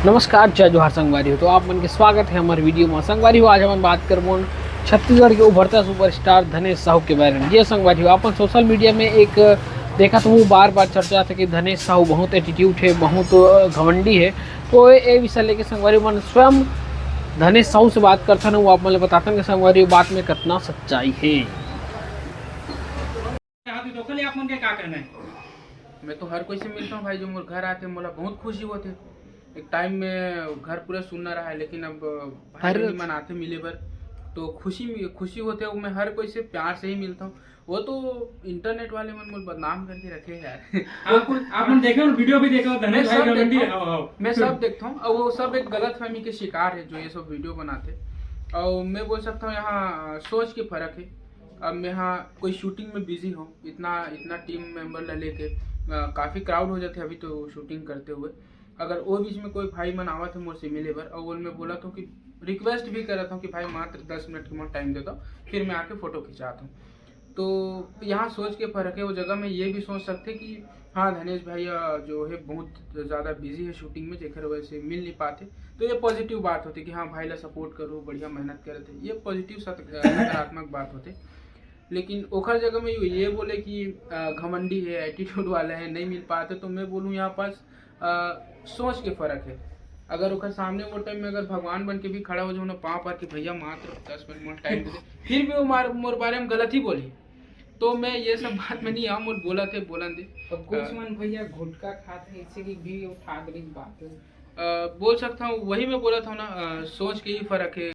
नमस्कार, जय जोहार संगवारी हो। तो आप मन के स्वागत है हमारे वीडियो में। संगवारी हो, आज हम बात करबो छत्तीसगढ़ के उभरता सुपरस्टार धनेश साहू के बारे में। ये संगवारी हो, अपन सोशल मीडिया में एक देखा तो वो बार बार चर्चा था कि धनेश साहू बहुत एटीट्यूड है, बहुत घमंडी है। तो ये विषय लेके संगवारी मन स्वयं धनेश साहू से बात करता ना, वो आप मतलब बताते हैं कि संगवारी बात में कितना सच्चाई है। आप मन के का कहना है? मैं तो हर कोई से मिलता हूँ भाई, जो मोर घर आते मोला बहुत खुशी होते। एक टाइम में घर पूरा सुनना रहा है, लेकिन अब भाई बहनी मन आते मिले बर तो खुशी होते है। मैं हर कोई से प्यार से ही मिलता हूँ। वो तो इंटरनेट वाले मन मुझे बदनाम करके रखे हैं यार। आप मन देखे हो, वीडियो भी देखे हो, धनेश भाई घमंडी है। मैं सब देखता हूँ, और वो सब एक गलत फहमी के शिकार है जो ये सब वीडियो बनाते। और मैं बोल सकता हूँ यहाँ सोच के फर्क है। अब मैं यहाँ कोई शूटिंग में बिजी हूँ, इतना इतना टीम मेंबर ला लेके काफ़ी क्राउड हो जाते अभी तो शूटिंग करते हुए। अगर वो बीच में कोई भाई मन आवा थे मुझसे मिले बर, और वो मैं बोला था कि रिक्वेस्ट भी करा था कि भाई मात्र 10 मिनट की मैं टाइम देता हूँ, फिर मैं आके फ़ोटो खिंचाता हूँ। तो यहाँ सोच के फ़र्क है। वो जगह में ये भी सोच सकते कि हाँ धनेश भैया जो है बहुत ज़्यादा बिजी है शूटिंग में, जेकर वजह से मिल नहीं पाते। तो ये पॉजिटिव बात होती कि हाँ भाई ला सपोर्ट करो, बढ़िया मेहनत करे थे, ये पॉजिटिव सकारात्मक बात होती। लेकिन ओखर जगह में ये बोले कि घमंडी है, एटीट्यूड वाला है, नहीं मिल पाते, तो मैं बोलूँ यहाँ पास सोच के फर्क है। अगर ओखर सामने वो टाइम में अगर भगवान बन के भी खड़ा हो जाओ ना पाँव पर कि भैया मात्र 10 मिनट टाइम दे दे, फिर भी वो मोर बारे में गलत ही बोली। तो मैं ये सब बात में नहीं आऊँ, मोर बोला थे बोलन दे। कुछ मन भैया गुटखा खाते हैं, इसी की भी उठा गई बात। बोल सकता हूँ, वही मैं बोला था ना, सोच के ही फर्क है।